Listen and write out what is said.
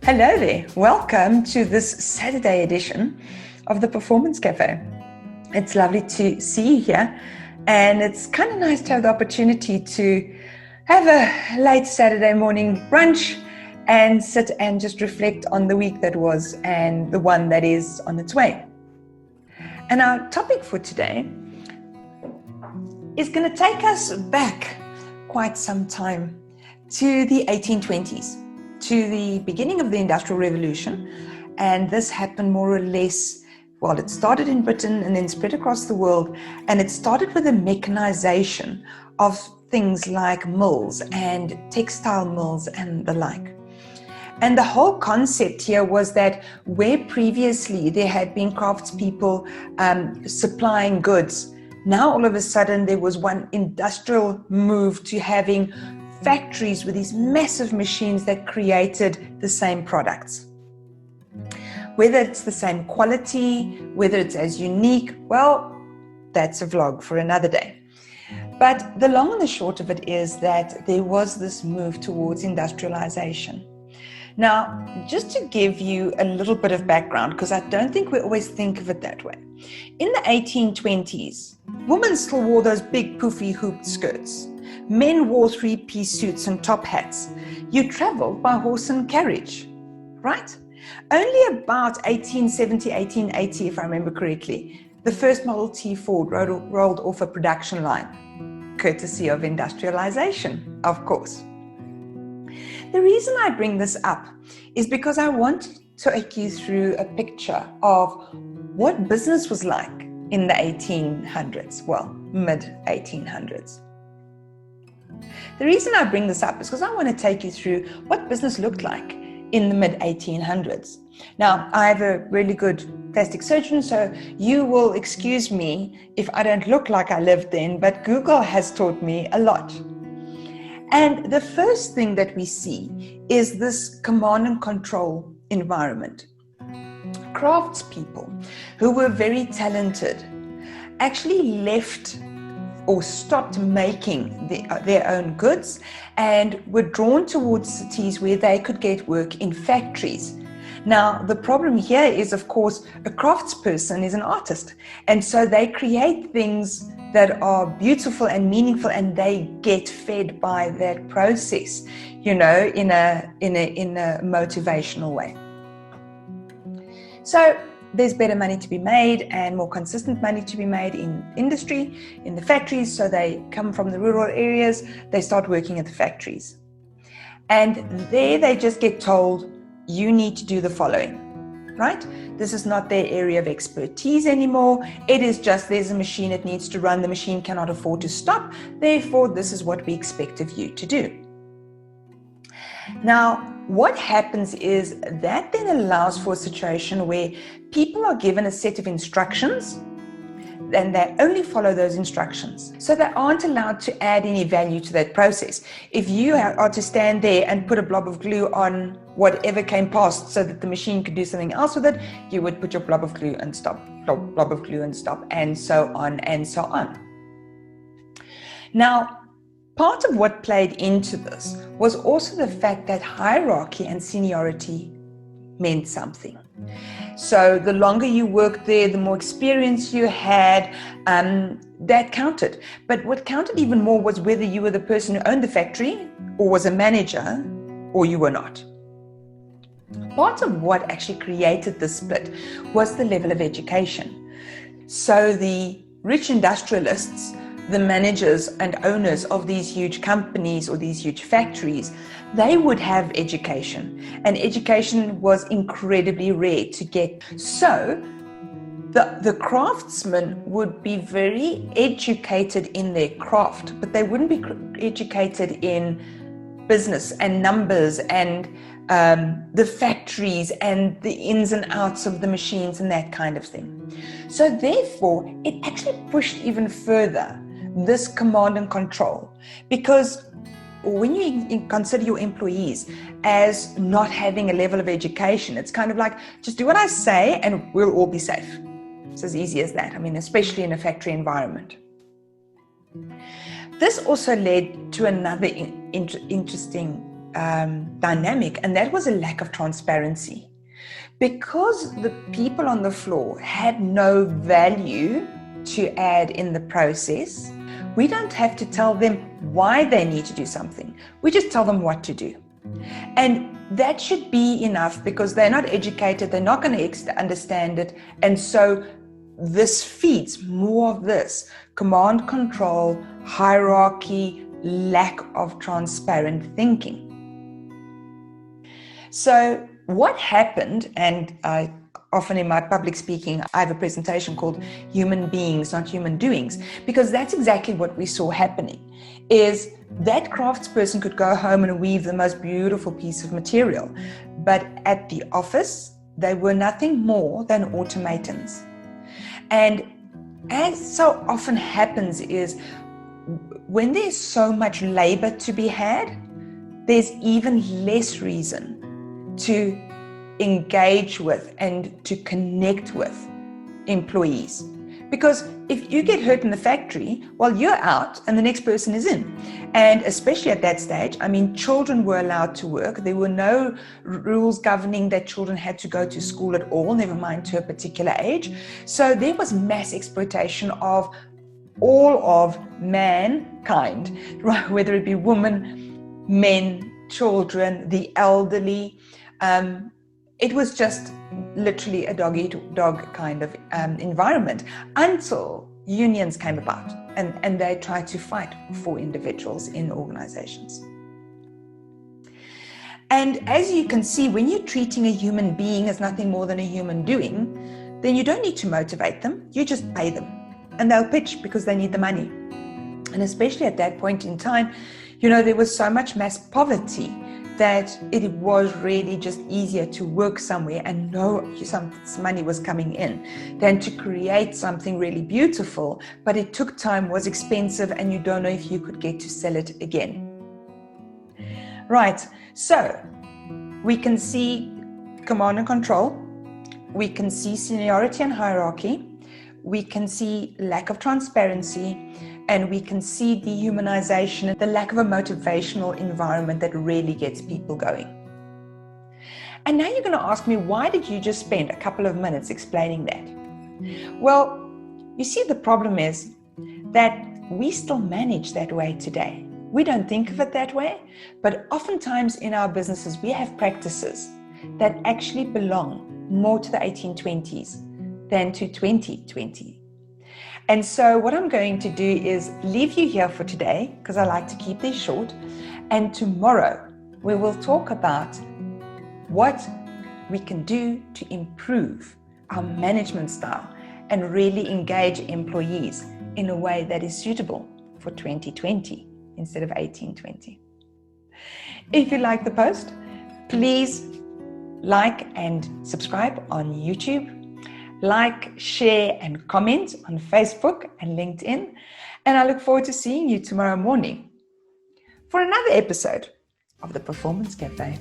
Hello there, welcome to this Saturday edition of the Performance Cafe. It's lovely to see you here, and it's kind of nice to have the opportunity to have a late Saturday morning brunch and sit and just reflect on the week that was and the one that is on its way. And our topic for today is going to take us back quite some time to the 1820s. To the beginning of the Industrial Revolution, and this happened more or less, well, it started in Britain and then spread across the world, and it started with the mechanization of things like mills and textile mills and the like. And the whole concept here was that where previously there had been craftspeople supplying goods, now all of a sudden there was one industrial move to having factories with these massive machines that created the same products. Whether it's the same quality, whether it's as unique, well, that's a vlog for another day. But the long and the short of it is that there was this move towards industrialization. Now, just to give you a little bit of background, because I don't think we always think of it that way. In the 1820s, women still wore those big poofy hooped skirts. Men wore three-piece suits and top hats. You traveled by horse and carriage, right? Only about 1870, 1880, if I remember correctly, the first Model T Ford rolled off a production line, courtesy of industrialization, of course. The reason I bring this up is because I want to take you through a picture of what business was like in the 1800s, well, mid-1800s. The reason I bring this up is because I want to take you through what business looked like in the mid-1800s. Now, I have a really good plastic surgeon, so you will excuse me if I don't look like I lived then, but Google has taught me a lot. And the first thing that we see is this command and control environment. Craftspeople who were very talented actually left or stopped making their own goods and were drawn towards cities where they could get work in factories. Now, the problem here is, of course, a craftsperson is an artist, and so they create things that are beautiful and meaningful, and they get fed by that process, in a motivational way. So there's better money to be made and more consistent money to be made in industry, in the factories. So they come from the rural areas, they start working at the factories. And there they just get told, you need to do the following, right? This is not their area of expertise anymore. It is just, there's a machine, it needs to run, the machine cannot afford to stop. Therefore, this is what we expect of you to do. Now, what happens is that then allows for a situation where people are given a set of instructions and they only follow those instructions. So they aren't allowed to add any value to that process. If you are to stand there and put a blob of glue on whatever came past so that the machine could do something else with it, you would put your blob of glue and stop, blob of glue and stop, and so on and so on. Now, part of what played into this was also the fact that hierarchy and seniority meant something. So the longer you worked there, the more experience you had, that counted. But what counted even more was whether you were the person who owned the factory or was a manager or you were not. Part of what actually created this split was the level of education. So the rich industrialists, the managers and owners of these huge companies or these huge factories, they would have education, and education was incredibly rare to get. So the craftsmen would be very educated in their craft, but they wouldn't be educated in business and numbers and the factories and the ins and outs of the machines and that kind of thing. So therefore, it actually pushed even further this command and control, because when you consider your employees as not having a level of education, it's kind of like, just do what I say and we'll all be safe. It's as easy as that. I mean, especially in a factory environment. This also led to another interesting dynamic, and that was a lack of transparency. Because the people on the floor had no value to add in the process, we don't have to tell them why they need to do something. We just tell them what to do. And that should be enough, because they're not educated, they're not going to understand it. And so this feeds more of this command control, hierarchy, lack of transparent thinking. So what happened, and I often in my public speaking, I have a presentation called Human Beings, Not Human Doings, because that's exactly what we saw happening, is that craftsperson could go home and weave the most beautiful piece of material, but at the office, they were nothing more than automatons. And as so often happens is, when there's so much labor to be had, there's even less reason to engage with and to connect with employees. Because if you get hurt in the factory, well, you're out and the next person is in. And especially at that stage, I mean, children were allowed to work. There were no rules governing that children had to go to school at all, never mind to a particular age. So there was mass exploitation of all of mankind, right? Whether it be women, men, children, the elderly. It was just literally a dog-eat-dog kind of environment, until unions came about and they tried to fight for individuals in organizations. And as you can see, when you're treating a human being as nothing more than a human doing, then you don't need to motivate them, you just pay them. And they'll pitch because they need the money. And especially at that point in time, you know, there was so much mass poverty that it was really just easier to work somewhere and know some money was coming in than to create something really beautiful, but it took time, was expensive, and you don't know if you could get to sell it again. Right, so we can see command and control, we can see seniority and hierarchy, we can see lack of transparency, and we can see dehumanization and the lack of a motivational environment that really gets people going. And now you're going to ask me, why did you just spend a couple of minutes explaining that? Well, you see, the problem is that we still manage that way today. We don't think of it that way, but oftentimes in our businesses, we have practices that actually belong more to the 1820s than to 2020. And so what I'm going to do is leave you here for today, because I like to keep these short. And tomorrow we will talk about what we can do to improve our management style and really engage employees in a way that is suitable for 2020 instead of 1820. If you like the post, please like and subscribe on YouTube. Like, share, and comment on Facebook and LinkedIn. And I look forward to seeing you tomorrow morning for another episode of the Performance Cafe.